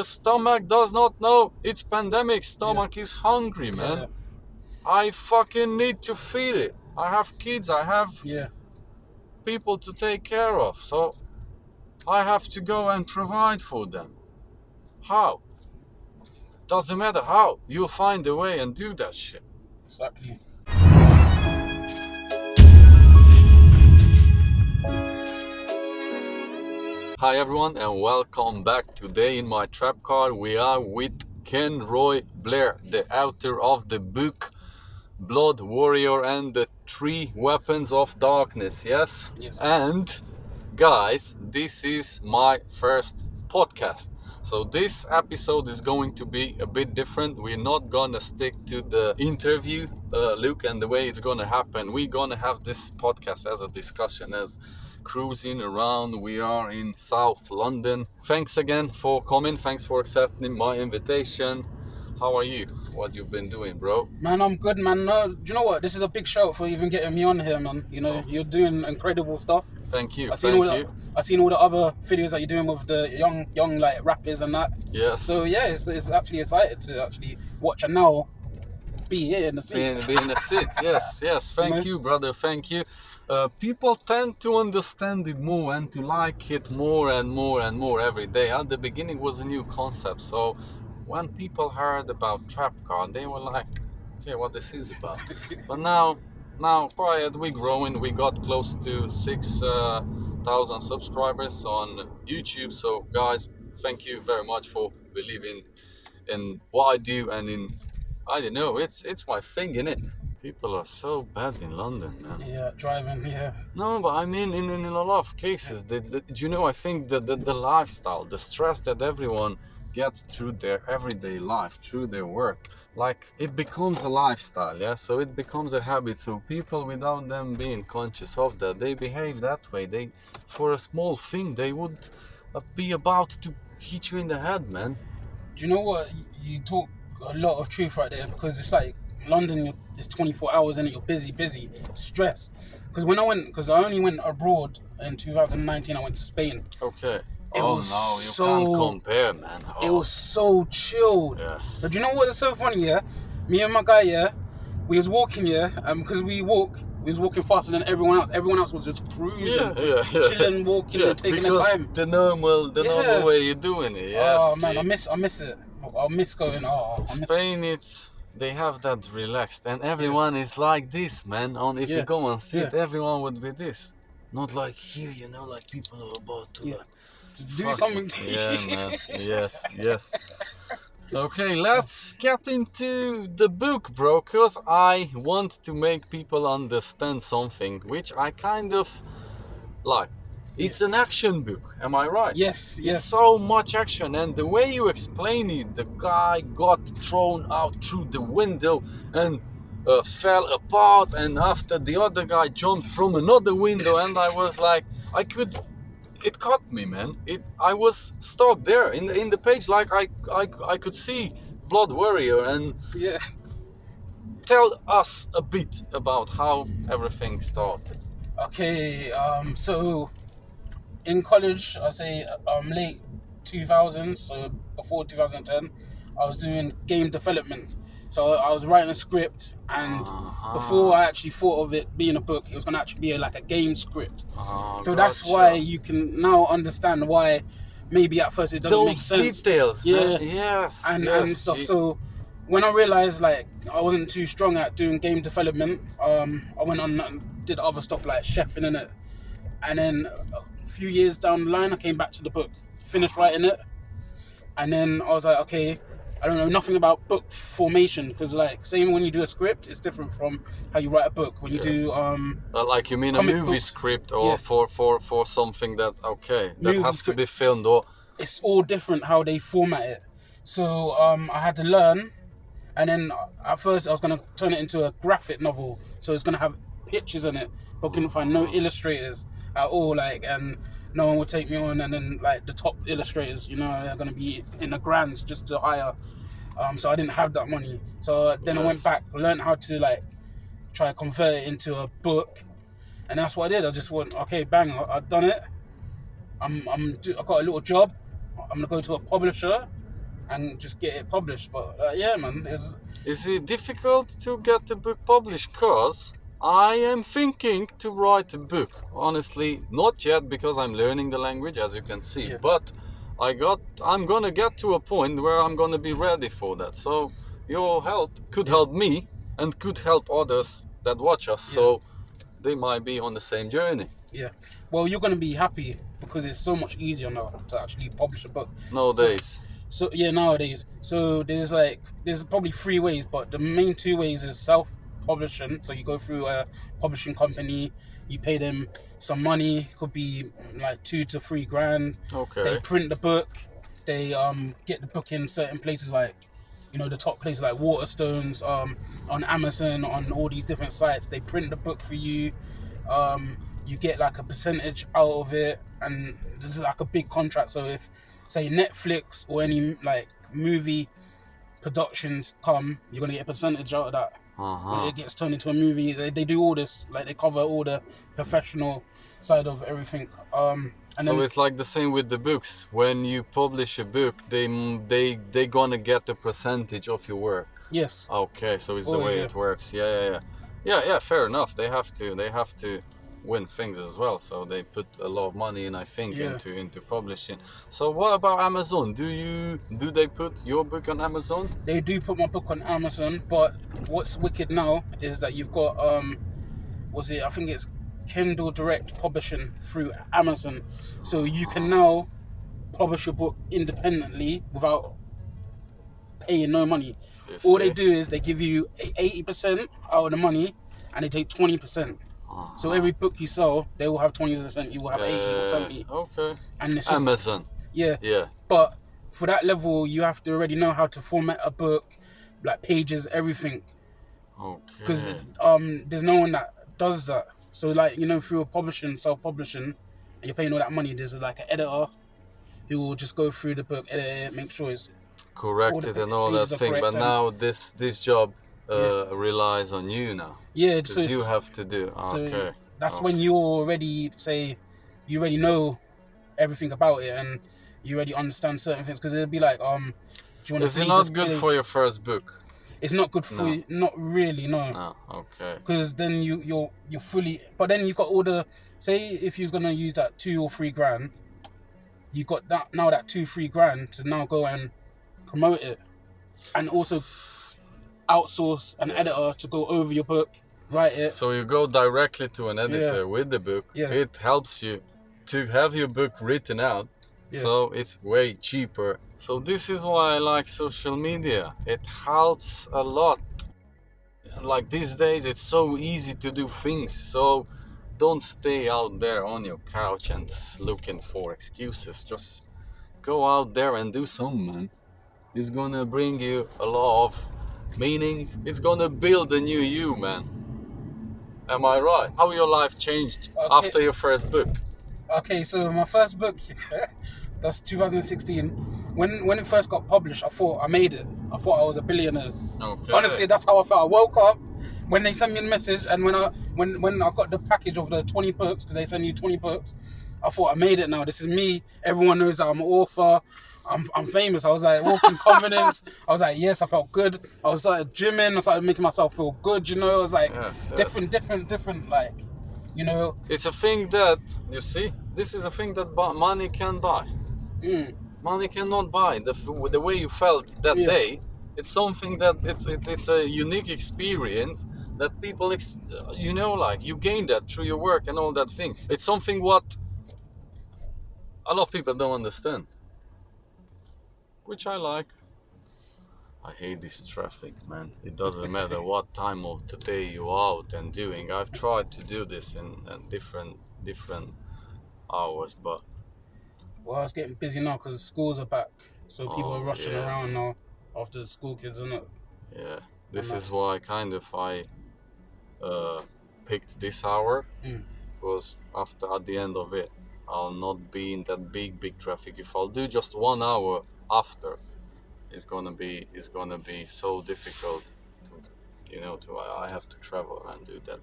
The stomach does not know it's pandemic. Stomach is hungry, man. Yeah. I fucking need to feed it. I have kids. I have people to take care of. So I have to go and provide for them. How? Doesn't matter how. You'll find a way and do that shit. Exactly. Hi everyone and welcome back. Today in my Trapcar we are with Kenroy Blair, the author of the book Blood Warrior and the 3 Weapons of Darkness. Yes? And guys, this is my first podcast. So this episode is going to be a bit different. We're not gonna stick to the interview look and the way it's gonna happen. We're gonna have this podcast as a discussion, as cruising around. We are in South London. Thanks again for coming. Thanks for accepting my invitation. How are you? What you've been doing, bro? Man, I'm good, man. No, do you know what? This is a big shout for even getting me on here, man. You know, You're doing incredible stuff. Thank you. I've seen all the other videos that you're doing with the young like rappers and that. Yes. So yeah, it's actually excited to actually watch and now be here in the seat. Be in the seat. Yes. Thank you, brother. Thank you. People tend to understand it more and to like it more and more every day. At the beginning was a new concept, so when people heard about Trapcar, they were like, okay, what this is about. But now quiet, we're growing. We got close to 6,000 subscribers on YouTube. So guys, thank you very much for believing in what I do and in, I don't know, it's my thing, innit? People are so bad in London, man. Yeah, driving, yeah. No, but I mean, in a lot of cases, do you know, I think that the lifestyle, the stress that everyone gets through their everyday life, through their work, like, it becomes a lifestyle, yeah? So it becomes a habit. So people, without them being conscious of that, they behave that way. They, for a small thing, they would be about to hit you in the head, man. Do you know what? You talk a lot of truth right there, because it's like, London is 24 hours in it. You're busy, stress. Because I only went abroad in 2019. I went to Spain. Okay. You can't compare, man. It was so chilled. Yes. But do you know what is so funny? Yeah, me and my guy, we was walking, because we was walking faster than everyone else. Everyone else was just cruising, chilling, walking, and taking their time. The normal way you're doing it. Yes. Oh man, I miss it. I miss going. Spain, they have that relaxed, and everyone is like this, man. If you go and sit, everyone would be this. Not like here, like people are about to do something. Yeah, man. Yes. Okay, let's get into the book, bro, because I want to make people understand something, which I kind of like. It's an action book, am I right? Yes. It's so much action, and the way you explain it, the guy got thrown out through the window and fell apart, and after the other guy jumped from another window, and I was like, it caught me, man. I was stuck there in the page, like I could see Blood Warrior, and tell us a bit about how everything started. Okay, so in college, I say late 2000s, so before 2010, I was doing game development. So I was writing a script, and before I actually thought of it being a book, it was going to actually be like a game script. So that's why you can now understand why maybe at first it doesn't make sense. Those details, man. Yes. And stuff. So when I realized like I wasn't too strong at doing game development, I went on and did other stuff like chefing in it. And then a few years down the line, I came back to the book, finished writing it, and then I was like, okay, I don't know nothing about book formation, because like same when you do a script, it's different from how you write a book. When you do like, you mean a movie script, or for something that movie has to be filmed, or it's all different how they format it. So I had to learn, and then at first I was gonna turn it into a graphic novel, so it's gonna have pictures in it, but couldn't find no illustrators at all, like, and no one would take me on, and then like the top illustrators, they're gonna be in the grands just to hire. So I didn't have that money. So then I went back, learned how to like try to convert it into a book, and that's what I did. I just went, okay, bang, I've done it. I got a little job. I'm gonna go to a publisher, and just get it published. But yeah, man, Is it difficult to get the book published? Cause I am thinking to write a book. Honestly, not yet because I'm learning the language, as you can see. Yeah. But I'm gonna get to a point where I'm gonna be ready for that. So your help could help me and could help others that watch us. So they might be on the same journey. Yeah. Well, you're gonna be happy because it's so much easier now to actually publish a book. Nowadays. So yeah, nowadays. So there's probably 3 ways, but the main 2 ways is self-publishing. So you go through a publishing company, you pay them some money, could be like 2 to 3 grand. Okay. They print the book. They get the book in certain places like, you know, the top places like Waterstones, on Amazon, on all these different sites. They print the book for you. You get like a percentage out of it, and this is like a big contract. So if say Netflix or any like movie productions come, you're gonna get a percentage out of that. When it gets turned into a movie, they do all this, like they cover all the professional side of everything. And so then it's like the same with the books. When you publish a book, they gonna get a percentage of your work. yes, Okay, so it's the Always, way yeah. it works. Yeah. Fair enough. They have to win things as well. So they put a lot of money in, I think, Yeah. into publishing. So what about Amazon? Do they put your book on Amazon? they do put my book on Amazon, but what's wicked now is that you've got I think it's Kindle Direct Publishing through Amazon, so you can now publish your book independently without paying no money. You All they see? do is they give you 80% out of the money, and they take 20%. So every book you sell, they will have 20%. You will have 80 or 70. Okay. And it's just, Amazon. yeah. Yeah. But for that level, you have to already know how to format a book, like pages, everything. Okay. Because there's no one that does that. So like, you know, through a publishing, self-publishing, and you're paying all that money, there's like an editor who will just go through the book, edit it, make sure it's Corrected all and all that pages are thing. But correct and- now this job relies on you now. yeah. So Because it's, you have to do. so Okay. that's when you already say you already know everything about it and you already understand certain things. Because it'll be like, do you want Is to it read not this good page? for your first book? It's not good for No. you. Not really, no. No. Okay. Because then you're fully. But then you got all the. Say if you're gonna use that 2 or 3 grand, you got that now that 2-3 grand to now go and promote it, and also outsource an editor to go over your book, write it. So you go directly to an editor Yeah. with the book. Yeah. It helps you to have your book written out. Yeah. So it's way cheaper. So this is why I like social media. It helps a lot. Like these days, it's so easy to do things. So don't stay out there on your couch and looking for excuses. Just go out there and do some, man. It's gonna bring you a lot of meaning. It's gonna build a new you, man. Am I right? How your life changed Okay. after your first book? Okay, so my first book, that's 2016. When it first got published, I thought I made it. I thought I was a billionaire. Okay. Honestly, that's how I felt. I woke up when they sent me a message, and when I got the package of the 20 books, because they send you 20 books, I thought I made it now. This is me. Everyone knows that I'm an author. I'm famous. I was like walking confidence. I was like, yes, I felt good. I was started gymming. I started making myself feel good. You know, it was like Yes, different. Like, you know, It's a thing that, you see, this is a thing that money can buy. Money cannot buy. The way you felt that Yeah. day, it's something that it's a unique experience that people, like you gain that through your work and all that thing. It's something what a lot of people don't understand, which I like. I hate this traffic, man. It doesn't matter what time of the day you're out and doing. I've tried to do this in different hours, but well, it's getting busy now because schools are back, so people Oh, are rushing yeah. around now after the school kids, isn't it? yeah, this I'm is why I picked this hour, because at the end of it, I'll not be in that big traffic. If I'll do just 1 hour after, it's gonna be so difficult to I have to travel and do that.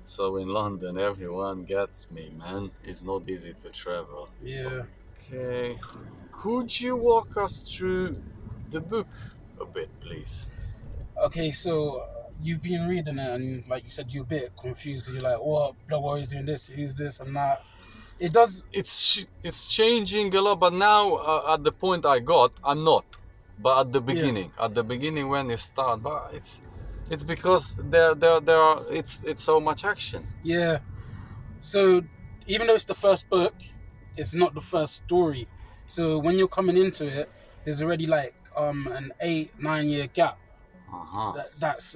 So in London, everyone gets me, man. It's not easy to travel. Yeah. Okay. Could you walk us through the book a bit, please? Okay, so you've been reading it, and like you said, you're a bit confused because you're like, what? Blood Warrior's doing this, who's this, and that. It does. It's changing a lot, but now at the point I'm not. But Yeah. at the beginning when you start, but it's because there are it's so much action. Yeah. So even though it's the first book, it's not the first story. So when you're coming into it, there's already like an 8-9 year gap. Uh-huh. That's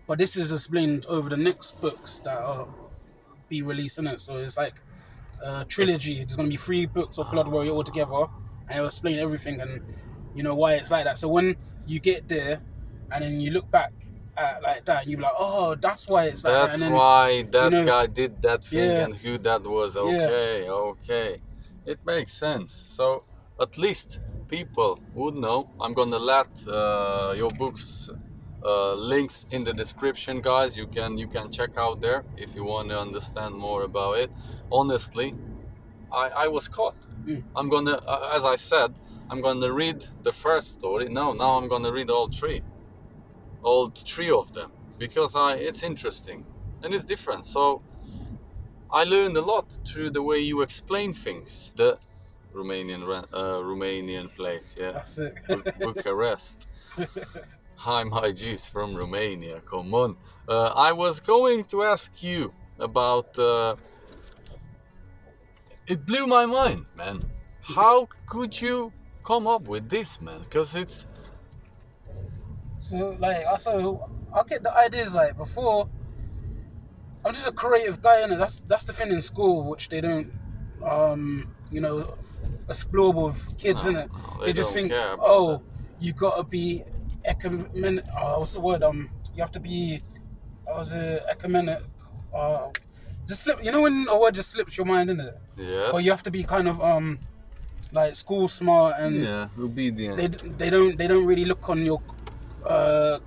but this is explained over the next books that are be released in it. So it's like a trilogy. There's gonna be 3 books of Blood Warrior altogether, and it'll explain everything and you know why it's like that. So when you get there, and then you look back at like that, and you be like, oh, that's why it's like that. That's And then, why that you know, guy did that thing yeah. and who that was. Okay, okay. It makes sense. So at least people would know. I'm gonna let your books links in the description, guys. You can check out there if you want to understand more about it. Honestly, I was caught. I'm gonna, as I said, I'm gonna read the first story. Now I'm gonna read all three of them, because it's interesting and it's different. So I learned a lot through the way you explain things. The Romanian place, yeah. That's it. Bucharest. Hi, my G's from Romania. Come on. I was going to ask you about. It blew my mind, man. How could you come up with this, man? Because it's. So like I'll get the ideas like before. I'm just a creative guy, and that's the thing in school which they don't you know explore with kids, No, innit? no, They just don't think, care about oh, you gotta be what's the word? You have to be ecumenic. Just slip. You know when a word just slips your mind, innit? Yes. Or you have to be kind of like school smart, and Yeah, obedient. they don't really look on your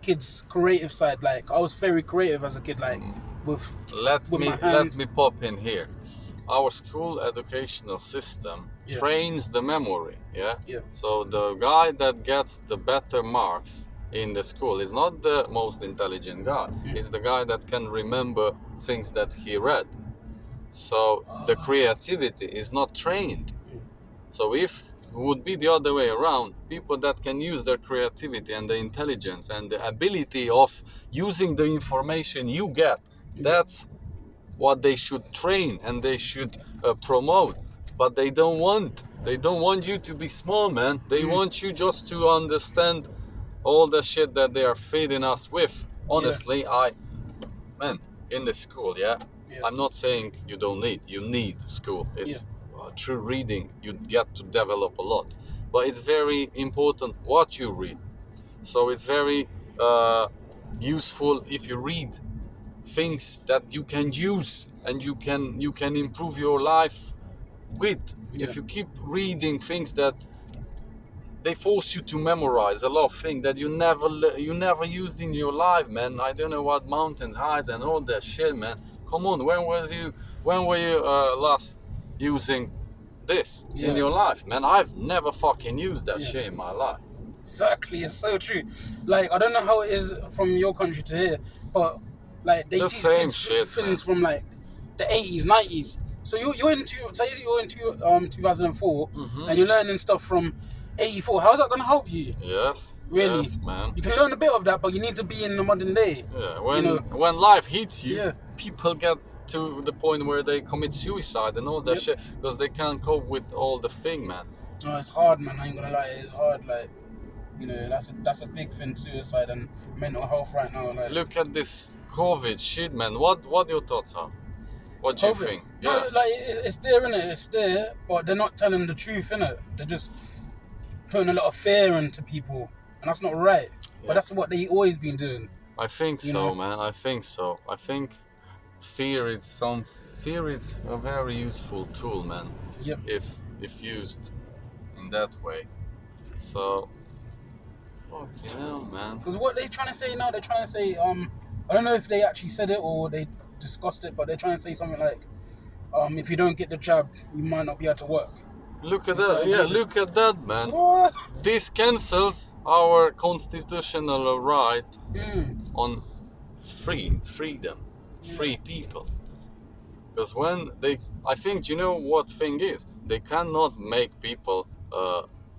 kids' creative side. Like I was very creative as a kid, like with Let my hands. me pop in here. Our school educational system trains the memory, yeah? Yeah. So the guy that gets the better marks in the school is not the most intelligent guy. It's the guy that can remember things that he read. So the creativity is not trained. So if it would be the other way around, people that can use their creativity and the intelligence and the ability of using the information you get, that's what they should train and they should promote. But they don't want you to be small, man. They want you just to understand all the shit that they are feeding us with. Honestly, in the school, I'm not saying you need school. It's through reading you get to develop a lot, but it's very important what you read. So it's very useful if you read things that you can use and you can improve your life with. If you keep reading things that they force you to memorize a lot of things that you never used in your life, man. I don't know what mountain heights and all that shit, man. Come on, when were you last using this in your life, man? I've never fucking used that shit in my life. Exactly, it's so true. Like I don't know how it is from your country to here, but like they teach kids things from like the 80s, 90s. So you're in 2004, and you're learning stuff from 84. How's that gonna help you? Yes, really, yes, man. You can learn a bit of that, but you need to be in the modern day. Yeah, when life hits you, people get to the point where they commit suicide and all that shit because they can't cope with all the thing, man. Oh, it's hard, man. I ain't gonna lie, it's hard. Like, you know, that's a big thing, suicide and mental health right now. Like, look at this COVID shit, man. What your thoughts are? What do you think? No, like it's there, innit? It's there, but they're not telling the truth, innit? They're just putting a lot of fear into people, and that's not right. But that's what they always been doing. I think so, man. I think so. I think fear is a very useful tool, man. Yep. If used in that way. So, fucking hell, man. Because what they're trying to say now, they're trying to say, I don't know if they actually said it or they discussed it, but they're trying to say something like, if you don't get the jab, you might not be able to work. Look at in that. certain Yeah, places. look at that, man. What? This cancels our constitutional right on freedom, free people. Because when I think, you know what thing is? They cannot make people,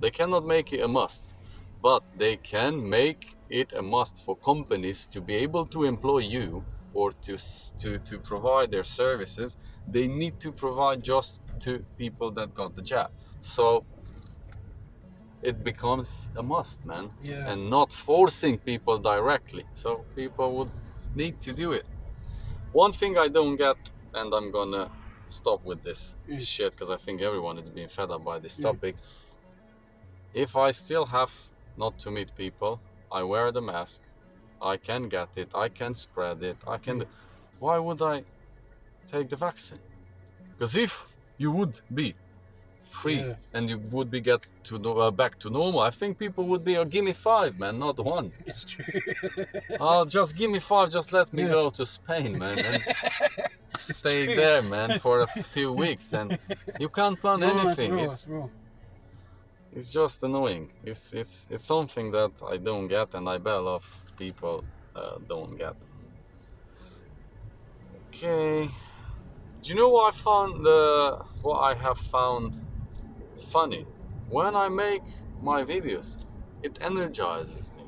they cannot make it a must, but they can make it a must for companies to be able to employ you or to provide their services. They need to provide just to people that got the jab. So it becomes a must, man. Yeah. And not forcing people directly. So people would need to do it. One thing I don't get, and I'm gonna stop with this shit because I think everyone is being fed up by this topic. If I still have not to meet people, I wear the mask, I can get it, I can spread it, I can. Why would I take the vaccine? Because if you would be free and you would be get to back to normal, I think people would be, give me 5, man, not 1. It's true. Just give me 5, just let me go to Spain, man, and stay there, man, for a few weeks, and you can't plan anything. It's just annoying. It's something that I don't get, and I bet a lot of people don't get. Okay. Do you know what what I have found funny? When I make my videos, it energizes me.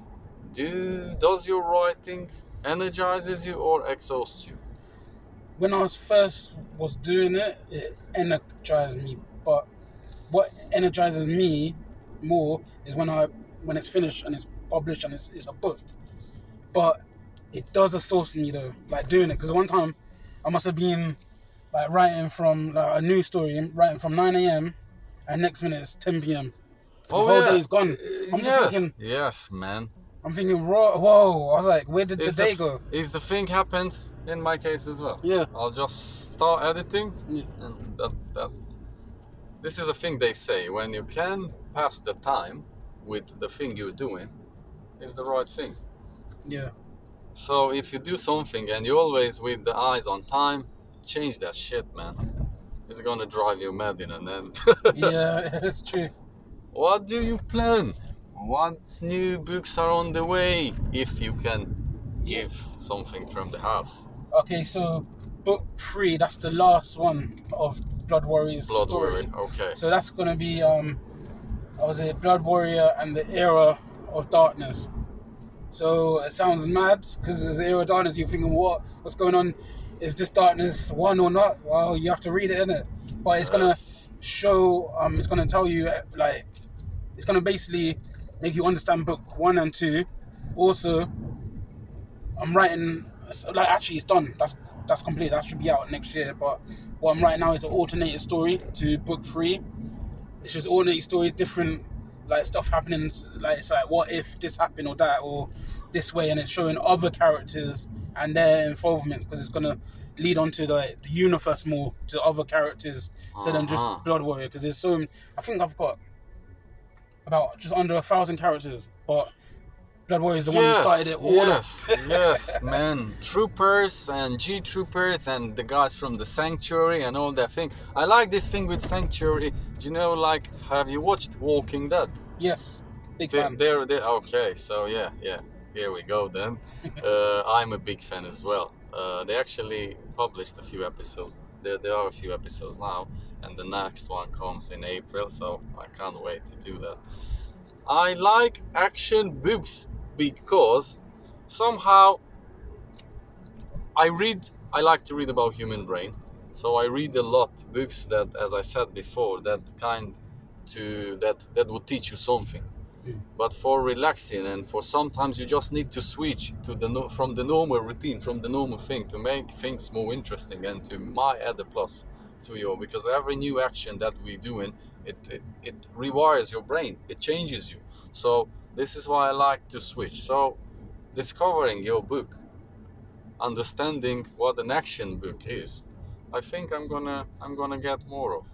Does your writing energizes you or exhausts you? When I was doing it, it energized me. But what energizes me more is when it's finished and it's published and it's a book. But it does exhaust me though, like doing it. Because one time I must have been like writing from a news story, writing from 9 a.m. and next minute it's 10 p.m. The whole day's gone. I'm just thinking, yes, man. I'm thinking, whoa. I was like, where did the day go? Is the thing happens in my case as well. Yeah. I'll just start editing, and that. This is a thing they say, when you can pass the time with the thing you're doing, is the right thing. Yeah. So if you do something and you're always with the eyes on time, change that shit, man. It's gonna drive you mad in an end. Yeah, it's true. What do you plan? What new books are on the way? If you can give something from the house. Okay, so book 3, that's the last one of Blood Warrior's story. Warrior, okay. So that's gonna be Blood Warrior and the Era of Darkness. So it sounds mad because it's the Era of Darkness. You're thinking, what's going on? Is this darkness one or not? Well, you have to read it, innit? But it's gonna show. It's gonna tell you, like, it's gonna basically make you understand book 1 and 2. Also, I'm writing. Like, actually, it's done. That's complete. That should be out next year. But what I'm writing now is an alternated story to book 3. It's just alternated stories, different like stuff happening. Like, it's like, what if this happened or that or this way, and it's showing other characters and their involvement, because it's gonna lead on to the universe more, to other characters instead than just Blood Warrior. Because there's I think I've got about just under 1,000 characters, but Blood Warrior is the one who started it all up. Yes, man. Troopers and G-Troopers and the guys from the Sanctuary and all that thing. I like this thing with Sanctuary. Do you know, like, have you watched Walking Dead? Yes, big fan. They're okay, so yeah. Here we go then. I'm a big fan as well. They actually published a few episodes. There are a few episodes now, and the next one comes in April, so I can't wait to do that. I like action books because somehow I like to read about human brain. So I read a lot books that, as I said before, that would teach you something. But for relaxing and for sometimes you just need to switch to from the normal routine, from the normal thing, to make things more interesting and to add a plus to you, because every new action that we're doing, it rewires your brain, it changes you. So this is why I like to switch. So discovering your book, understanding what an action book is, I think I'm gonna get more of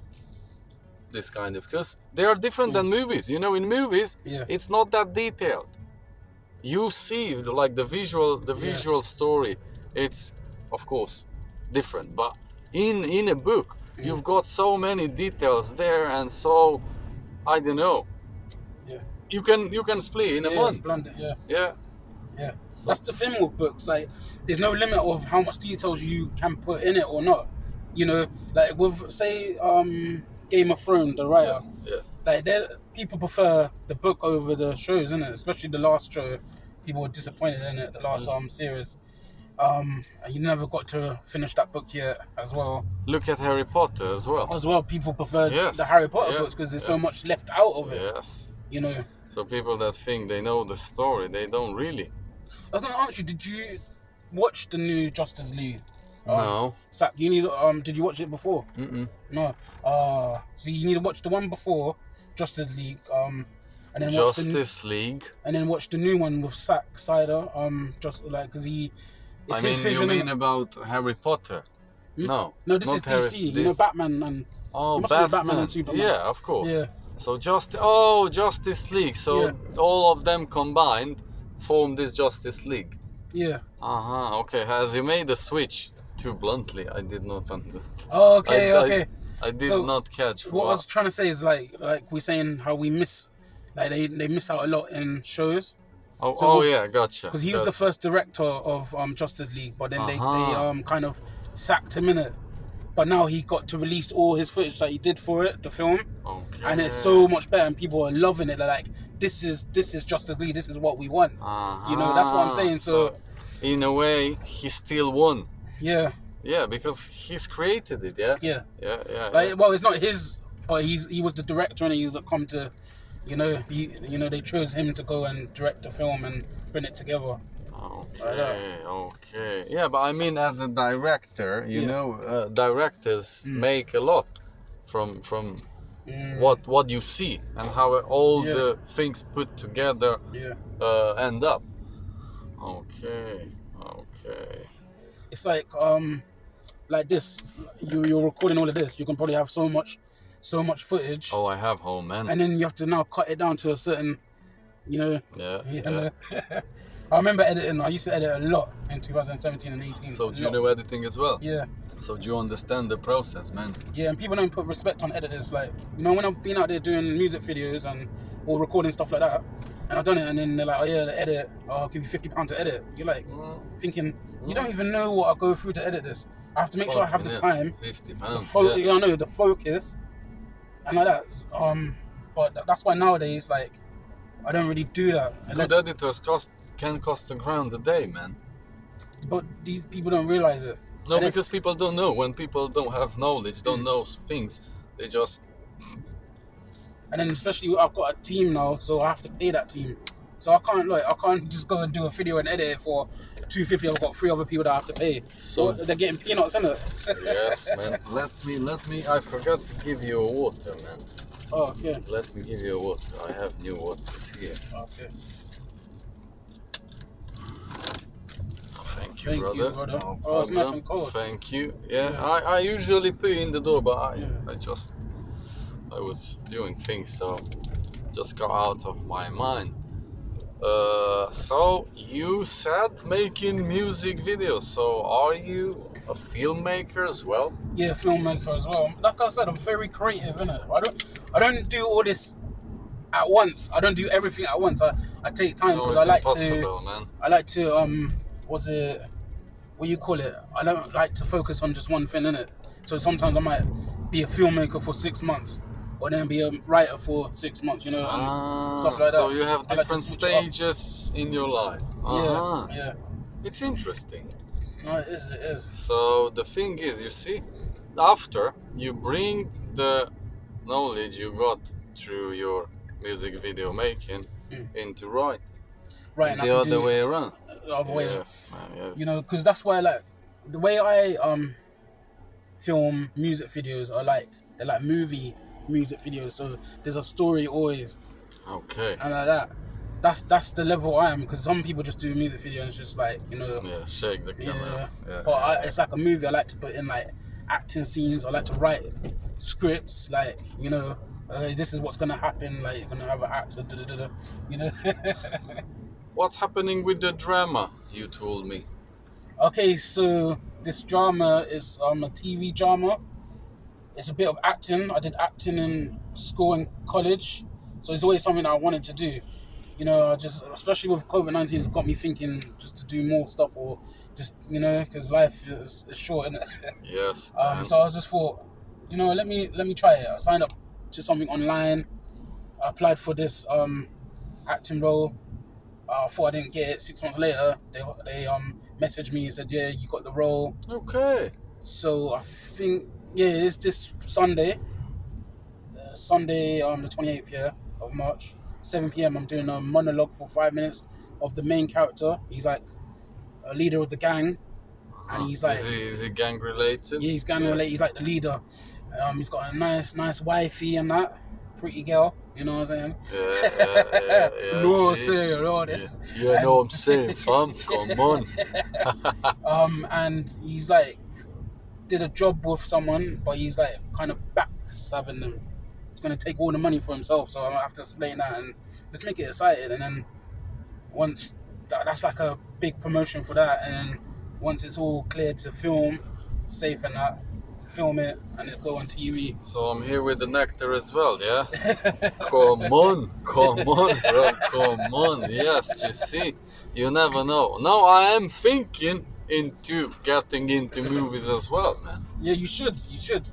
this kind of, because they are different than movies. You know, in movies, it's not that detailed. You see, like, the visual story, it's of course different. But in a book, You've got so many details there, and so I don't know. Yeah. You can split in a month. Splendid, yeah. Yeah. Yeah. So- That's the thing with books. Like, there's no limit of how much details you can put in it or not. You know, like with say Game of Thrones, the writer. Yeah. Like, people prefer the book over the shows, isn't it? Especially the last show, people were disappointed in it. The last series. You never got to finish that book yet, as well. Look at Harry Potter as well. As well, people prefer Yes. the Harry Potter Yeah. books because there's so much left out of it. Yes. You know. So people that think they know the story, they don't really. I was gonna ask you, did you watch the new Justice League? No. Zach, you need. Did you watch it before? No. So you need to watch the one before Justice League. And then Justice League. and then watch the new one with Zack Snyder. Just like because it's I mean, his vision. you mean about Harry Potter? No. No, this not is DC. Harry, You know, Batman and Oh, you must know Batman and Superman. Yeah, of course. Yeah. So Justice League. So Yeah. all of them combined form this Justice League. Yeah. Okay. As you made the switch too bluntly, I did not understand. Oh, okay. I did So, not catch What I was trying to say is like we're saying how we miss, like they miss out a lot in shows. Yeah, gotcha. Because he was the first director of Justice League, but then they kind of sacked him in it. But now he got to release all his footage that he did for it, the film, Okay. and it's so much better, and people are loving it. They're like, this is Justice League. This is what we want. You know, that's what I'm saying. So in a way, he still won. yeah, Yeah, because he's created it. Yeah. yeah. Yeah. Like, well, it's not his, but he was the director, and he was come to, they chose him to go and direct the film and bring it together. Okay. Yeah, but I mean, as a director, you know, directors make a lot from what you see and how all the things put together end up. Okay. It's like this. You're recording all of this. You can probably have so much footage. Oh, I have home, man. And then you have to now cut it down to a certain, Yeah. I remember editing. I used to edit a lot in 2017 and 18. So do you know editing as well? Yeah. So do you understand the process, man? Yeah, and people don't put respect on editors. Like, when I've been out there doing music videos or recording stuff like that, and I've done it, and then they're like, oh yeah, the edit, I'll give you £50 to edit. You're like, thinking, you don't even know what I go through to edit this. I have to make sure I have the time, £50. the focus, and like that. But that's why nowadays, like, I don't really do that. Good editors can cost £1,000 a day, man. But these people don't realize it. No, because people don't know. When people don't have knowledge, don't know things, they just... And then especially I've got a team now, so I have to pay that team. So I can't just go and do a video and edit it for $250. I've got 3 other people that I have to pay. So they're getting peanuts, isn't it? Yes, man. Let me. I forgot to give you a water, man. Oh, yeah. Let me give you a water. I have new waters here. Okay. Thank you, brother. No Oh, it's nice and cold. Thank you. Yeah, I usually put in the door, but I was doing things, so just got out of my mind. So you said making music videos. So are you a filmmaker as well? Yeah, filmmaker as well. Like I said, I'm very creative, innit? I don't do all this at once. I don't do everything at once. I take time because I like to. Man. I like to what do you call it? I don't like to focus on just one thing, innit? So sometimes I might be a filmmaker for 6 months, or then be a writer for 6 months, you know, and stuff like that. So you have different stages in your life. Yeah. It's interesting. No, it is. So the thing is, you see, after you bring the knowledge you got through your music video making into writing. Right, and the other way around. The other way. Yes, man, yes. You know, because that's why, like, the way I film music videos are they're like movie music videos. So there's a story always. Okay. And like that. That's the level I am, because some people just do music video and it's just like, you know. Yeah, shake the camera. Yeah. But it's like a movie. I like to put in like acting scenes. I like to write scripts, like, you know, this is what's gonna happen. Like, you're gonna have an actor, you know. What's happening with the drama? You told me. Okay, so this drama is a TV drama. it's a bit of acting. I did acting in school and college, so it's always something that I wanted to do. You know, I just, especially with COVID-19, it's got me thinking just to do more stuff, or just, you know, because life is short, innit? Yes. So I just thought, you know, let me try it. I signed up to something online. I applied for this acting role. I thought I didn't get it. 6 months later, they messaged me and said, yeah, you got the role. Okay. So I think, yeah, it's this Sunday. Sunday, the 28th of March, 7 p.m. I'm doing a monologue for 5 minutes of the main character. He's like a leader of the gang, and he's like, is he gang related? yeah, he's gang related. He's like the leader. He's got a nice wifey and that, pretty girl. You know what I'm saying? Yeah. No, I'm saying all this. You know what I'm saying, fam. Come on. And he's like did a job with someone, but he's like kind of backstabbing them. He's gonna take all the money for himself, so I'm gonna have to explain that and just make it exciting. And then once that's like a big promotion for that, and then once it's all cleared to film, safe and that, film it and it'll go on TV. So I'm here with an actor as well, yeah? Come on, bro, come on. Yes, you see, you never know. Now I am thinking into getting into movies as well, man. Yeah, you should.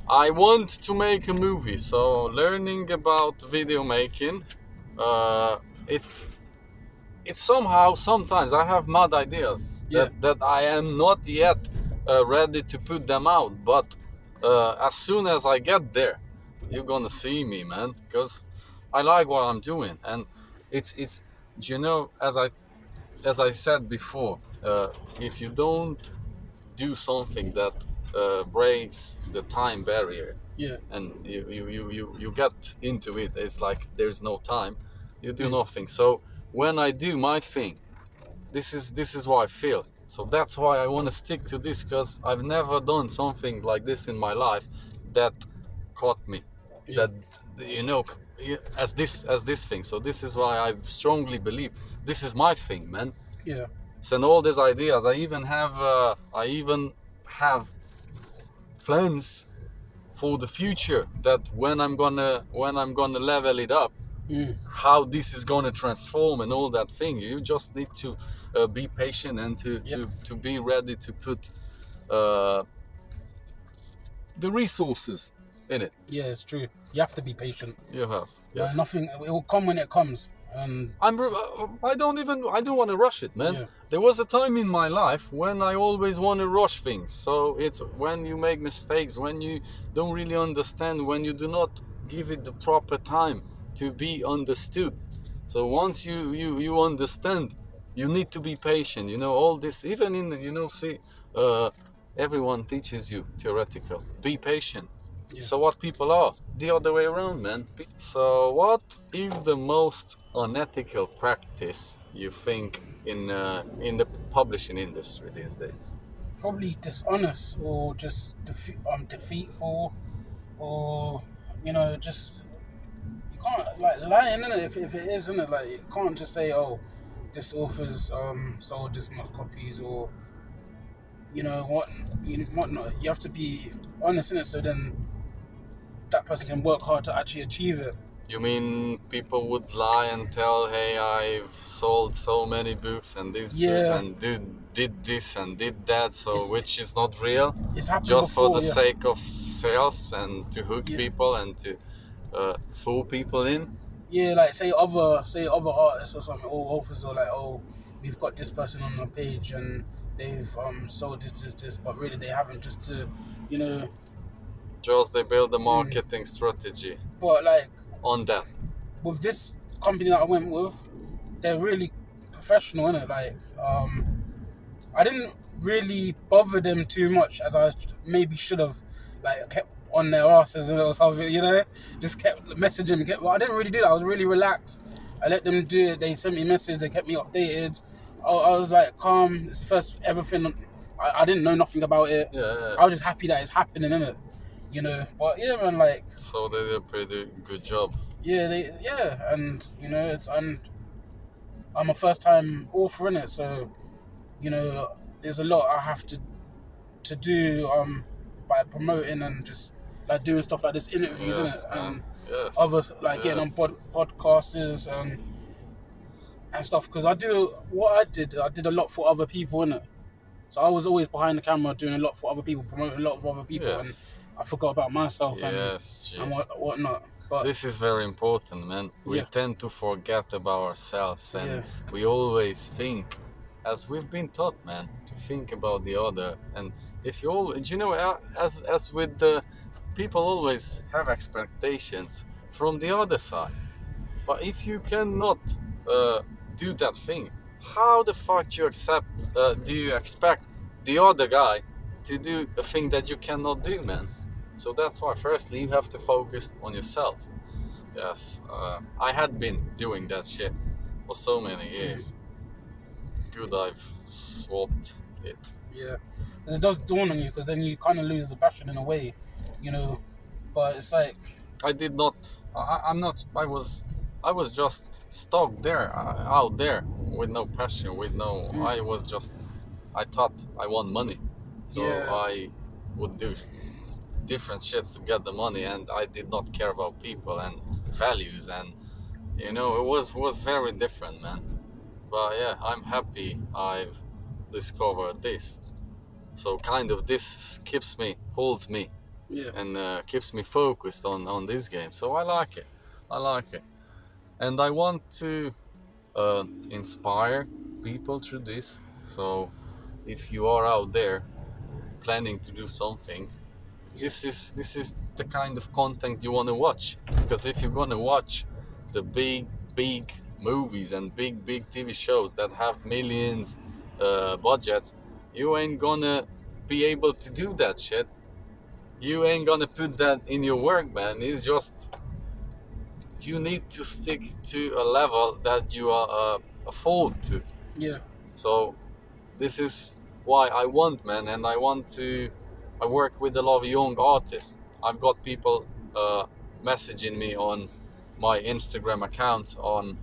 I want to make a movie, so learning about video making, it somehow, sometimes I have mad ideas that I am not yet ready to put them out, but as soon as I get there, you're gonna see me, man, because I like what I'm doing. And it's you know, as I said before, if you don't do something that breaks the time barrier, and you get into it, it's like there's no time, you do nothing. So when I do my thing, this is what I feel. So that's why I want to stick to this, because I've never done something like this in my life that caught me, that, you know, as this thing. So this is why I strongly believe this is my thing, man. Yeah. So, and all these ideas, I even have plans for the future, that when I'm gonna level it up, how this is gonna transform and all that thing. You just need to be patient and to be ready to put the resources in it. Yeah, it's true. You have to be patient. You have. Yes. Nothing. It will come when it comes. And I don't want to rush it, man. Yeah. There was a time in my life when I always want to rush things. So it's when you make mistakes, when you don't really understand, when you do not give it the proper time to be understood. So once you understand, you need to be patient. You know, all this, even in, you know, see, everyone teaches you theoretical. Be patient. Yeah. So what people are the other way around, man. So what is the most unethical practice you think in the publishing industry these days? Probably dishonest, or just defeatful, or, you know, just, you can't, like, lying, innit? If it is, innit? Like, you can't just say, oh, this author's sold this much copies, or, you know, whatnot. You have to be honest, innit? So then that person can work hard to actually achieve it. You mean people would lie and tell, hey, I've sold so many books and this book and did this and did that, so which is not real, it's happened just before, for the sake of sales and to hook people and to fool people in? Yeah, like say other artists or something, or authors are like, oh, we've got this person on the page and they've sold this, but really they haven't, just to, you know, just they build a marketing strategy. But like on that, with this company that I went with, they're really professional, innit? Like I didn't really bother them too much as I maybe should have. Like, kept on their asses or something, you know, just kept messaging. I didn't really do that. I was really relaxed. I let them do it. They sent me a message. They kept me updated. I was like calm. It's the first ever thing. I didn't know nothing about it. Yeah. I was just happy that it's happening, innit? You know, but yeah, man, like. So they did a pretty good job. Yeah, and you know, and I'm a first-time author, innit? So, you know, there's a lot I have to do by promoting and just like doing stuff like this, interviews, Yes, innit? man. And Yes. other like getting on Yes. podcasters and stuff. Because I did a lot for other people, innit? So I was always behind the camera doing a lot for other people, promoting a lot of other people, and Yes. I forgot about myself Yes. and whatnot. But This is very important, man. We Yeah. tend to forget about ourselves, and Yeah. we always think, as we've been taught, man, to think about the other. And if you all, you know, as with the people, always have expectations from the other side. But if you cannot do that thing, how the fuck do you expect the other guy to do a thing that you cannot do, man? So that's why, firstly, you have to focus on yourself. Yes, I had been doing that shit for so many years. Good, I've swapped it. yeah, 'cause it does dawn on you, because then you kind of lose the passion in a way, you know. But it's like, I did not. I'm not. I was just stuck there, out there, with no passion, with no. I thought I want money, so Yeah. I would do different shits to get the money, and I did not care about people and values, and you know, it was very different, man. But yeah, I'm happy I've discovered this. So kind of this holds me, yeah, and keeps me focused on this game. So I like it, and I want to inspire people through this. So if you are out there planning to do something, this is the kind of content you want to watch. Because if you're gonna watch the big movies and big TV shows that have millions budgets, you ain't gonna be able to do that shit. You ain't gonna put that in your work, man. It's just, you need to stick to a level that you are afford to. yeah, So this is why I want, man, and I work with a lot of young artists. I've got people messaging me on my Instagram accounts on,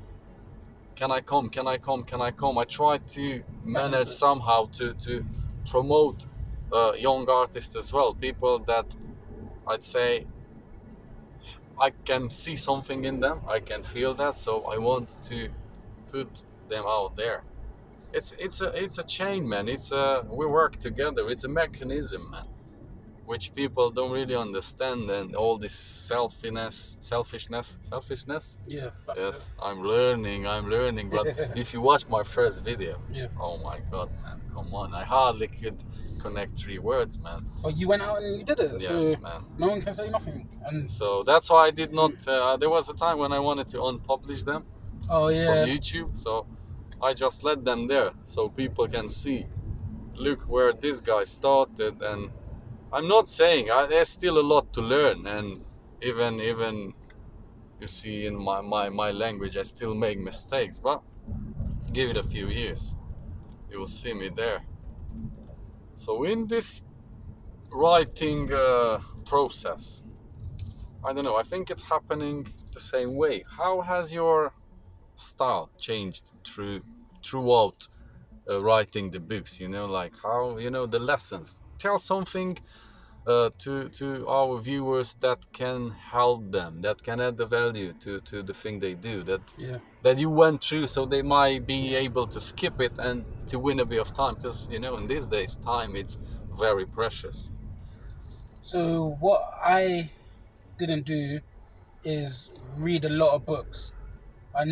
can I come? I try to manage somehow to promote young artists as well, people that I'd say I can see something in them, I can feel that, so I want to put them out there. It's a chain, man. We work together. It's a mechanism, man, which people don't really understand, and all this selfishness. yeah. That's Yes, I'm learning. But if you watch my first video, Yeah. oh my god, man, come on! I hardly could connect 3 words, man. But you went out and you did it, Yes, so man. no one can say nothing. And So that's why I did not. There was a time when I wanted to unpublish them oh from yeah, YouTube, so I just let them there so people can see, look where this guy started. And I'm not saying there's still a lot to learn, and even you see in my language I still make mistakes, but give it a few years, you will see me there. So in this writing process, I don't know, I think it's happening the same way. How has your style changed throughout writing the books? You know, like how, you know, the lessons. Tell something to our viewers that can help them, that can add the value to the thing they do, that you went through, so they might be able to skip it and to win a bit of time, because you know in these days time it's very precious. So what I didn't do is read a lot of books. I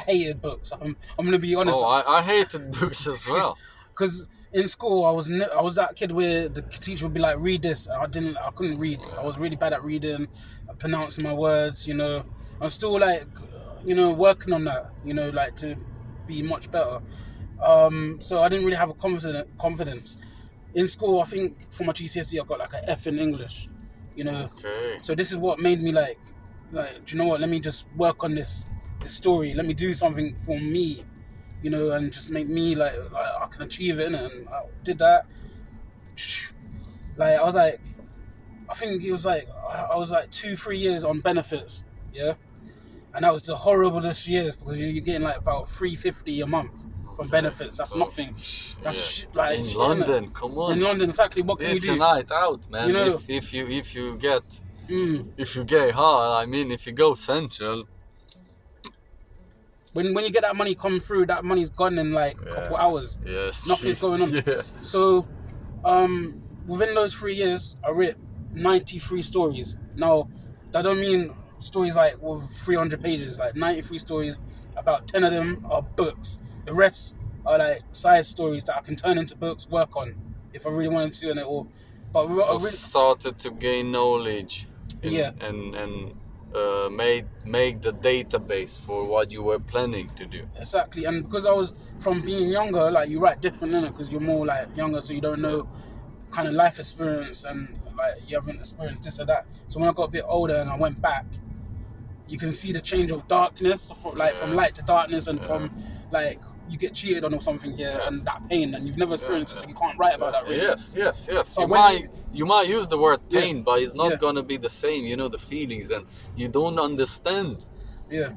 hated books. I'm gonna be honest. Oh, I hated books as well. Because in school I was that kid where the teacher would be like, read this. I couldn't read. I was really bad at reading, pronouncing my words. You know, I'm still like, you know, working on that. You know, like to be much better. So I didn't really have a confidence. In school, I think for my GCSE I got like an F in English. You know. Okay. So this is what made me like, do you know what? Let me just work on this story. Let me do something for me, you know, and just make me like I can achieve it, innit? And I did that. Like I was like, I think it was like I was like 2-3 years on benefits, yeah, and that was the horriblest years because you're getting like about $350 a month from benefits. That's nothing. That's like in London, come on. In London, exactly. What can you It's do? a night out, man. You know, if you get If you get hard, I mean, if you go central, when you get that money come through, that money's gone in like a couple hours. Yes. Nothing's going on. Yeah. So, within those 3 years, I wrote 93 stories. Now, that don't mean stories like with 300 pages. Like 93 stories, about 10 of them are books. The rest are like side stories that I can turn into books, work on if I really wanted to, and it all. But So started to gain knowledge. And make the database for what you were planning to do. Exactly, and because I was from being younger, like you write different in it because you're more like younger, so you don't know kind of life experience and like you haven't experienced this or that. So when I got a bit older and I went back, you can see the change of darkness from light to darkness, and from like you get cheated on or something here, and that pain, and you've never experienced it, so you can't write about that really. Yes. But You might use the word pain, but it's not gonna be the same. You know, the feelings, and you don't understand. Yeah.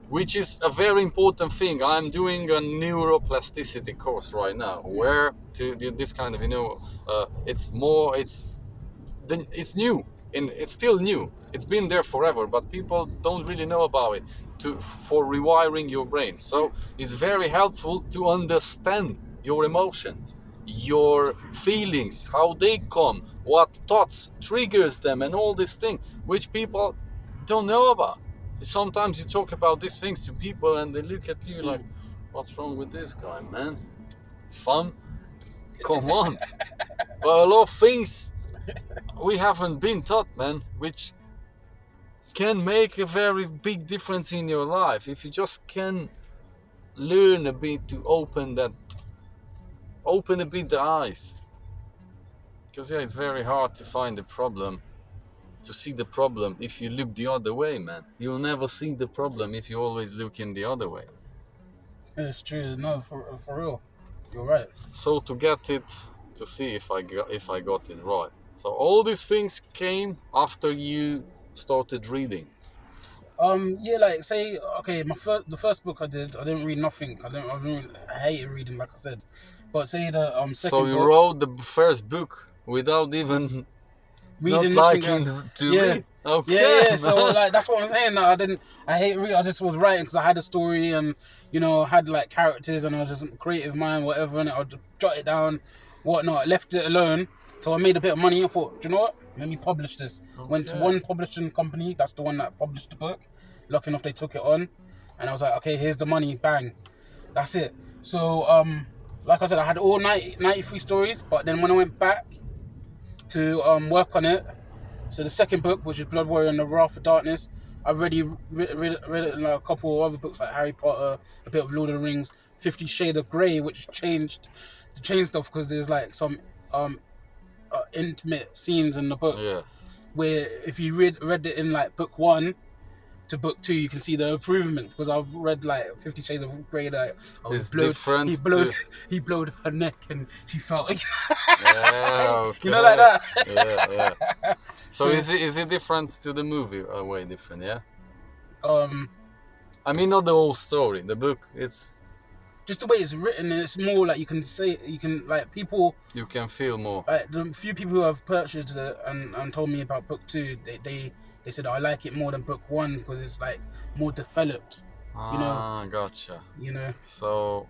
Which is a very important thing. I'm doing a neuroplasticity course right now, where to do this kind of, it's new, and it's still new. It's been there forever, but people don't really know about it. For rewiring your brain. So it's very helpful to understand your emotions, your feelings, how they come, what thoughts triggers them, and all this thing which people don't know about. Sometimes you talk about these things to people and they look at you like, what's wrong with this guy, man? Fun? Come on. But a lot of things we haven't been taught, man, which can make a very big difference in your life if you just can learn a bit to open a bit the eyes. Because it's very hard to find the problem, to see the problem if you look the other way, man. You'll never see the problem if you always look in the other way. It's true. No, for real, you're right. So to get it, to see if I got it right. So all these things came after you started reading. Like say, okay, the first book I didn't read nothing. I hated reading, like I said. But say the second So you book, wrote the first book without even reading not nothing. liking to read. Okay. Yeah. So like that's what I'm saying. I hate reading. I just was writing because I had a story and had like characters and I was just a creative mind, whatever, and I'd jot it down, whatnot. I left it alone. So I made a bit of money. I thought, do you know what? Let me publish this. Okay. Went to one publishing company. That's the one that published the book. Lucky enough, they took it on, and I was like, okay, here's the money. Bang, that's it. So like I said, I had all 93 stories. But then when I went back to work on it, so the second book, which is Blood Warrior and the Wrath of Darkness, I've already read it in a couple of other books like Harry Potter, a bit of Lord of the Rings, 50 Shades of Grey, which changed stuff because there's like some intimate scenes in the book where if you read it in like book 1 to book 2, you can see the improvement because I've read like 50 Shades of Grey, like he blowed her neck and she felt okay. like that. So is it different to the movie? Way different, yeah. I mean, not the whole story. The book, it's just the way it's written. It's more like you can people. You can feel more. Like the few people who have purchased it and told me about book 2, they said I like it more than book 1 because it's like more developed. Gotcha. So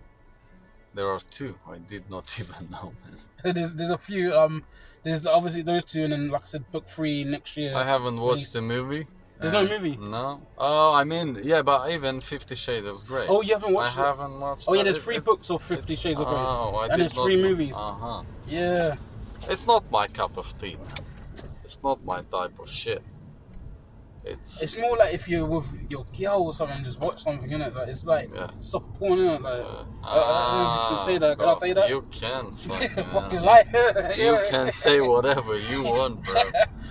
there are 2. I did not even know, man. There's a few. There's obviously those 2, and then like I said, book 3 next year. I haven't watched the movie. There's no movie? No. Oh, I mean, yeah, but even 50 Shades, it was great. Oh, you haven't watched it? I haven't watched it. Oh, yeah, there's 3 books of 50 Shades of Grey. Oh, and there's 3 movies. Uh-huh. Yeah. It's not my cup of tea, man. It's not my type of shit. It's more like if you're with your girl or something, just watch something, innit? Like, it's like soft porn, innit? Like, I don't know if you can say that. Can I say that? You can. Fucking lie. You can say whatever you want, bro.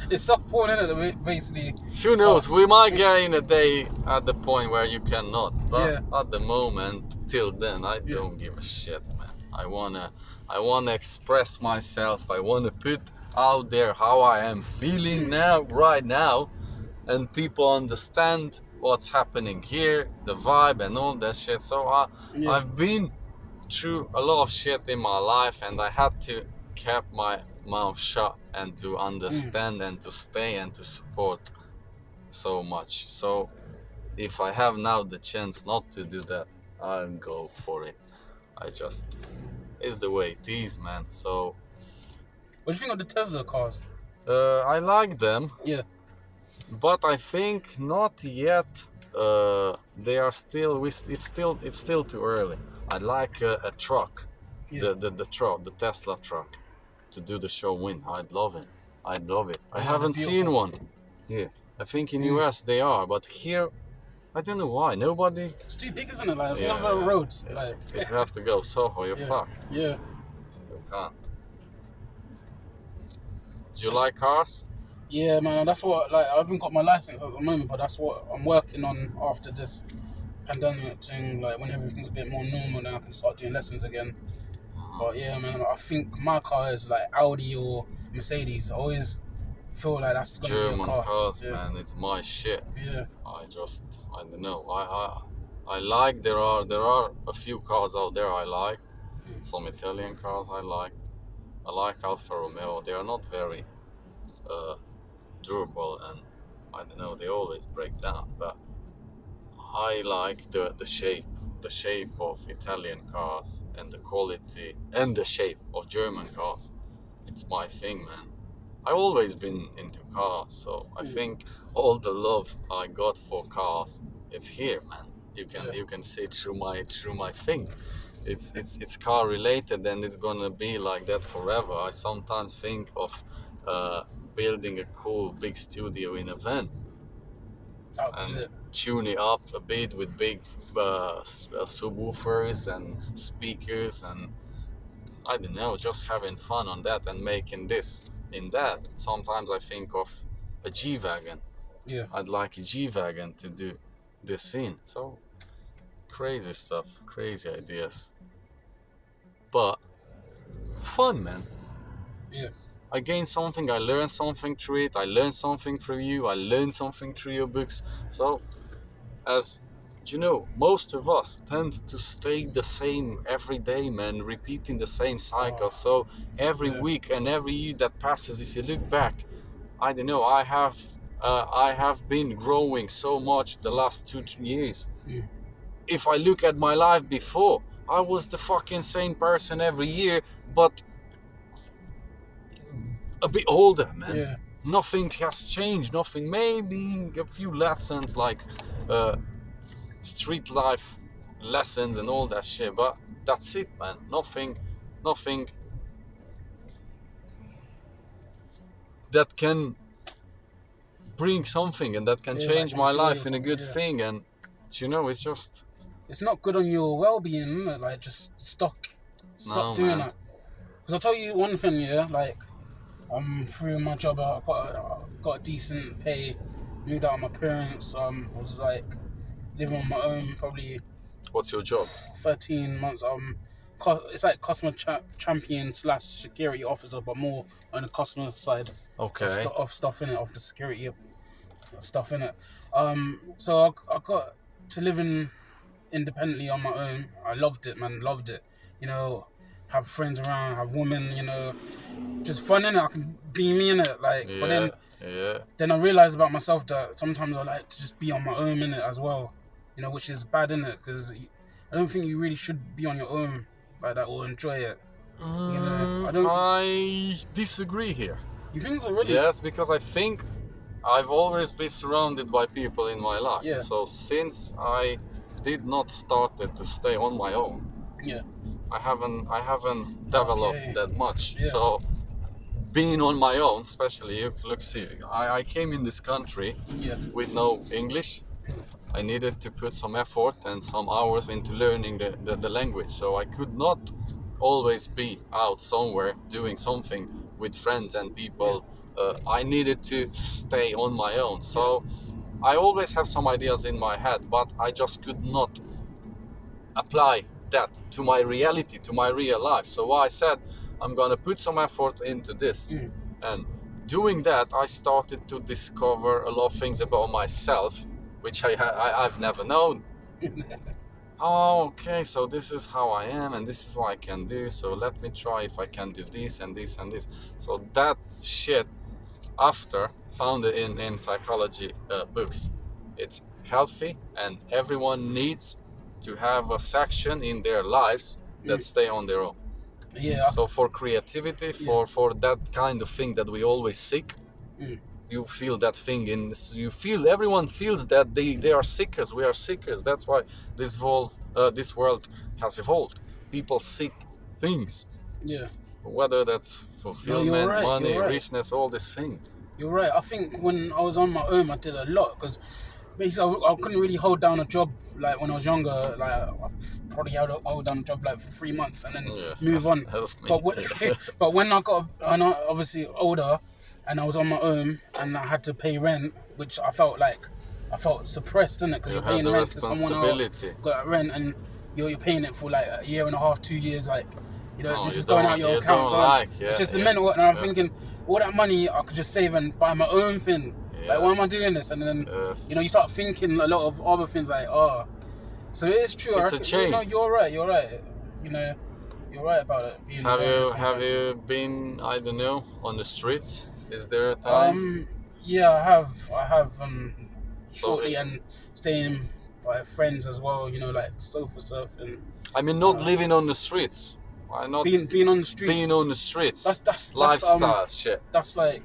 It's soft porn, innit? Basically. Who knows? We might get in a day at the point where you cannot. But at the moment, till then, I don't give a shit, man. I wanna express myself. I wanna put out there how I am feeling right now. And people understand what's happening here, the vibe and all that shit. So I've been through a lot of shit in my life, and I had to keep mouth shut and to understand and to stay and to support so much. So if I have now the chance not to do that, I'll go for it. It's the way it is, man. So What do you think of the Tesla cars? I like them, Yeah. but I think not yet. They are still. It's still too early. I like a truck, Yeah. the Tesla truck, to do the show win. I'd love it. I Yeah, haven't they're seen beautiful. one. Yeah, I think in US they are, but here I don't know why. Nobody. It's too big, isn't it? Like, if you Yeah, have a yeah, road, yeah. like, If you have to go Soho, you're yeah, fucked. yeah. You can't. Do you like cars? Yeah, man, that's what, like, I haven't got my license at the moment, but that's what I'm working on after this pandemic thing. Like, when everything's a bit more normal, then I can start doing lessons again. But yeah, man, I think my car is like Audi or Mercedes. I always feel like that's gonna be a German car. cars, Yeah. man, it's my shit. Yeah, I don't know. I like, there are a few cars out there I like. Some Italian cars I like. I like Alfa Romeo. They are not very durable, and I don't know, they always break down, but I like the shape of Italian cars and the quality and the shape of German cars. It's my thing, man. I've always been into cars, so I think all the love I got for cars, it's here, man. You can see it through my thing. It's car related, and it's gonna be like that forever. I sometimes think of building a cool big studio in a van that would be and it. tune it up a bit with big subwoofers and speakers, and I don't know, just having fun on that and making this in that. Sometimes I think of a G-Wagon. Yeah. I'd like a G-Wagon to do this scene. So crazy stuff, crazy ideas, but fun, man. Yeah. I gain something, I learn something through it, I learn something through you, I learn something through your books. So, as you know, most of us tend to stay the same every day, man, repeating the same cycle. So every week and every year that passes, if you look back, I don't know, I have been growing so much the last 2-3 years. If I look at my life before, I was the fucking same person every year, but a bit older, man. Yeah. Nothing has changed. Nothing. Maybe a few lessons like street life lessons and all that shit. But that's it, man. Nothing that can bring something and that can change like my enjoy life in a something, good yeah. thing. And you know, it's just It's not good on your well-being, isn't it? Like, just stop No, doing man. that. Because I'll tell you one thing, yeah, like, through my job, I got a decent pay, moved out of my parents, was like living on my own, probably What's your job? 13 months. It's like customer champion / security officer, but more on the customer side Okay. of stuff in it, of the security stuff in it. So I got to living independently on my own. I loved it, man. Loved it. You know, have friends around, have women. You know, just fun in it. I can be me in it. Like, but then I realized about myself that sometimes I like to just be on my own in it as well. You know, which is bad in it, because I don't think you really should be on your own like that or enjoy it. You know, I disagree here. You think so, really? Yes, because I think I've always been surrounded by people in my life. Yeah. So since I did not started to stay on my own, Yeah. I haven't developed that much. Yeah. So being on my own, especially, look, see, I came in this country with no English. I needed to put some effort and some hours into learning the language. So I could not always be out somewhere doing something with friends and people. I needed to stay on my own. So I always have some ideas in my head, but I just could not apply that to my reality, to my real life. So I said, I'm gonna put some effort into this. And doing that, I started to discover a lot of things about myself, which I've never known. oh, okay, so this is how I am and this is what I can do, so let me try if I can do this and this and this. So that shit, after found it in psychology books, it's healthy and everyone needs to have a section in their lives that stay on their own. Yeah. So for creativity, for that kind of thing that we always seek, you feel that thing you feel, everyone feels that they are seekers, we are seekers. That's why this world has evolved. People seek things, Yeah. whether that's fulfillment, right, money, right. richness, all this thing. You're right. I think when I was on my own, I did a lot because basically I couldn't really hold down a job like when I was younger. Like I probably hold down a job like for 3 months and then move on. That's me. But when I got obviously older and I was on my own and I had to pay rent, which I felt suppressed, innit? Because you're paying rent to someone else, got rent, and you're paying it for like a year and a half, 2 years, like. You know, this is going out your account. It's just a mental. And I'm thinking, all that money I could just save and buy my own thing. Yes. Like, why am I doing this? And then, you know, you start thinking a lot of other things like, oh. So it is true. It's a change. You know, you're right. You know, you're right about it. Have you been, I don't know, on the streets? Is there a time? Yeah, I have shortly, and staying by friends as well, you know, like sofa surfing. I mean, not living on the streets. Why not being on the streets? Being on the streets. That's lifestyle shit. That's like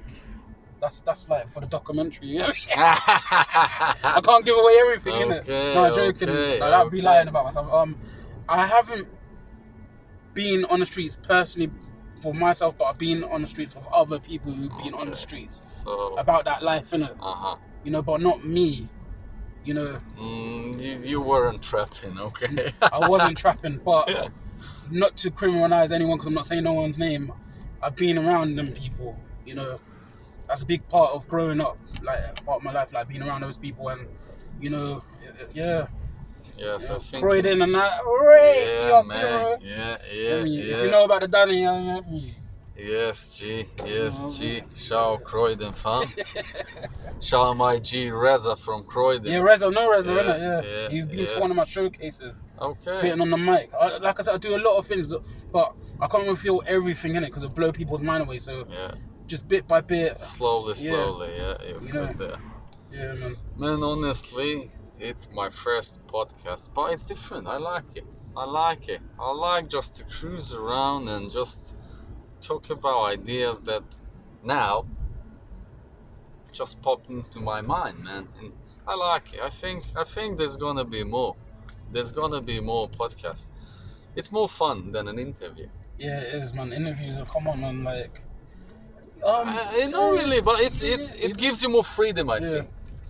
for the documentary. Yeah? I can't give away everything, innit? No, I'm joking. I'd be lying about myself. I haven't been on the streets personally for myself, but I've been on the streets with other people who've been on the streets. So about that life, innit? You know, but not me. You know. You weren't trapping, okay? I wasn't trapping, but. Not to criminalize anyone, because I'm not saying no one's name. I've been around them people, you know. That's a big part of growing up, like part of my life, like being around those people, and you know, Yes, I think. Croydon and that, If you know about the Danny, Yes, G. Shout out Croydon, fam. Shout out my G Reza from Croydon. Yeah, Reza, innit? Yeah. He's been to one of my showcases. Okay. Spitting on the mic. Like I said, I do a lot of things, but I can't reveal everything in it because it blow people's mind away. So just bit by bit. Slowly, you're good there. Yeah, man. Man, honestly, it's my first podcast, but it's different. I like it. I like just to cruise around and just talk about ideas that now just popped into my mind, man, and I like it. I think there's gonna be more. There's gonna be more podcasts. It's more fun than an interview. Yeah, it is, man. Interviews are common, man. Like, not really, but it gives you more freedom, I think.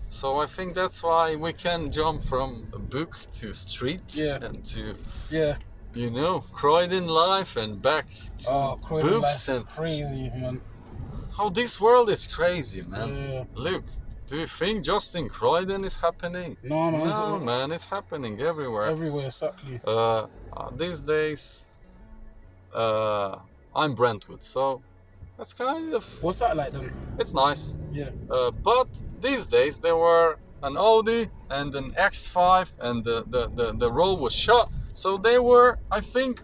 So I think that's why we can jump from a book to street and to you know, Croydon life and back to books and crazy, man. How this world is crazy, man. Yeah. Look, do you think just in Croydon is happening? No, man. No, man, it's happening everywhere. Everywhere, exactly. These days, I'm Brentwood, so that's kind of. What's that like then? It's nice. Yeah. But these days there were an Audi and an X5, and the road was shut. So they were, I think,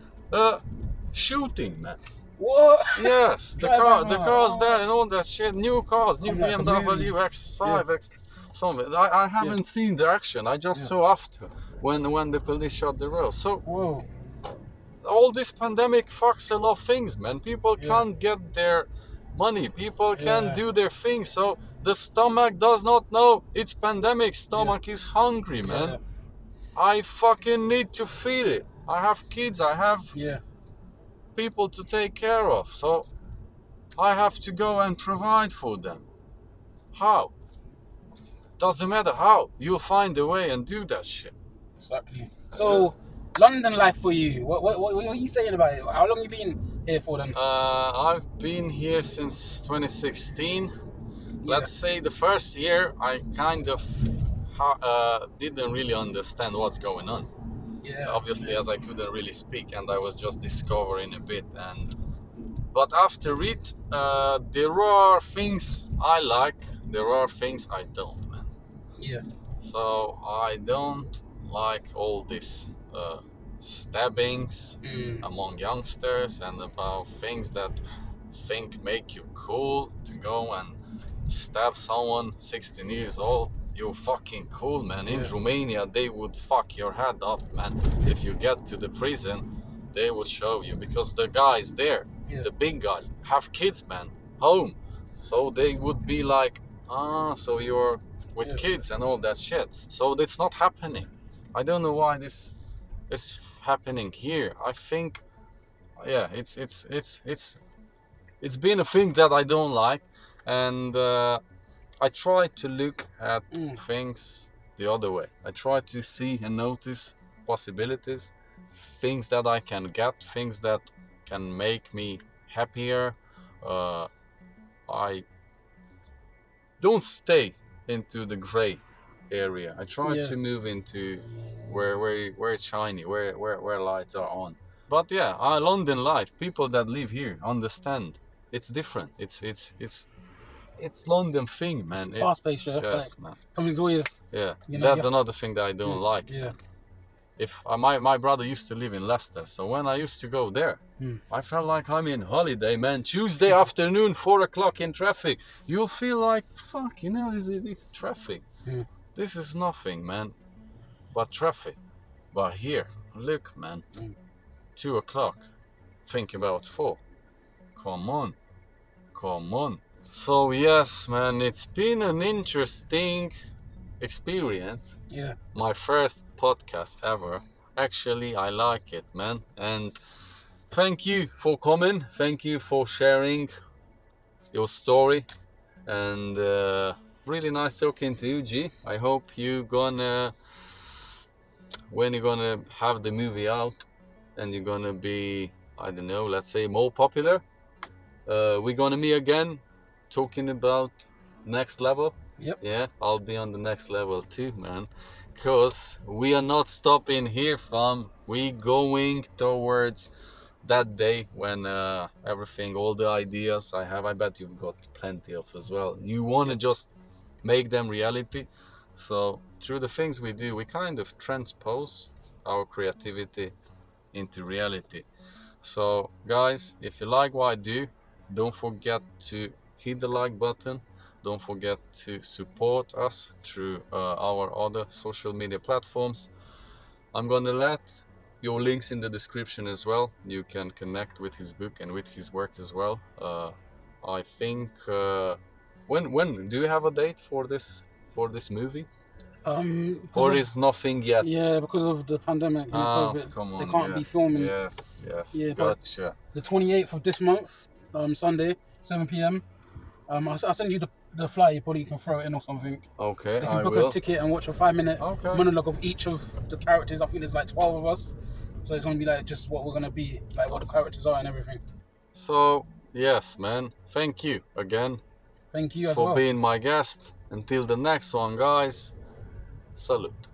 shooting, man. What? Yes, the cars there and all that shit. New cars, new BMW X5, X something. I haven't seen the action. I just saw after when the police shut the road. So all this pandemic fucks a lot of things, man. People can't get their money. People can't do their thing. So the stomach does not know it's pandemic. Stomach is hungry, man. I fucking need to feed it. I have kids, I have people to take care of, so I have to go and provide for them. How? Doesn't matter how. You'll find a way and do that shit. Exactly. So, London life for you, what are you saying about it? How long you been here for then? I've been here since 2016. Let's say the first year I kind of didn't really understand what's going on. Obviously, as I couldn't really speak and I was just discovering a bit. But after it, there are things I like, there are things I don't, man. Yeah. So I don't like all this stabbings among youngsters and about things that make you cool to go and stab someone 16 years old. You're fucking cool, man. In Romania, they would fuck your head off, man. If you get to the prison, they would show you, because the guys there, the big guys, have kids, man, home. So they would be like, so you're with kids and all that shit. So it's not happening. I don't know why this is happening here. I think, it's been a thing that I don't like, and I try to look at things the other way. I try to see and notice possibilities, things that I can get, things that can make me happier. I don't stay into the gray area. I try to move into where it's shiny, where lights are on. But London life, people that live here understand. It's different. It's London thing, man. It's fast-paced, yes, man. Something's always... That's another thing that I don't like. Yeah. If my brother used to live in Leicester, so when I used to go there, I felt like I'm in holiday, man. Tuesday afternoon, 4 o'clock in traffic. You'll feel like, fuck, this is traffic. This is nothing, man, but traffic. But here, look, man, 2 o'clock, think about 4. Come on. So yes, man, it's been an interesting experience. Yeah. My first podcast ever. Actually, I like it, man. And thank you for coming. Thank you for sharing your story. And really nice talking to you, G. I hope when you're gonna have the movie out and you're gonna be, I don't know, let's say more popular, we're gonna meet again, talking about next level. Yep. Yeah, I'll be on the next level too, man. Because we are not stopping here, fam. We going towards that day when everything, all the ideas I have, I bet you've got plenty of as well. You want to just make them reality. So through the things we do, we kind of transpose our creativity into reality. So guys, if you like what I do, don't forget to hit the like button. Don't forget to support us through our other social media platforms. I'm gonna let your links in the description as well. You can connect with his book and with his work as well. I think when do you have a date for this movie? Or is nothing yet? Yeah, because of the pandemic and COVID, come on, they can't be filming. Yes, Yeah, gotcha. The 28th of this month, Sunday, 7 p.m. I'll send you the flyer. You probably can throw it in or something. Okay, you can I book will. a ticket and watch a 5-minute monologue of each of the characters. I think there's like 12 of us, so it's gonna be like just what we're gonna be, like what the characters are and everything. So yes, man. Thank you again. Thank you as for well being my guest. Until the next one, guys. Salute.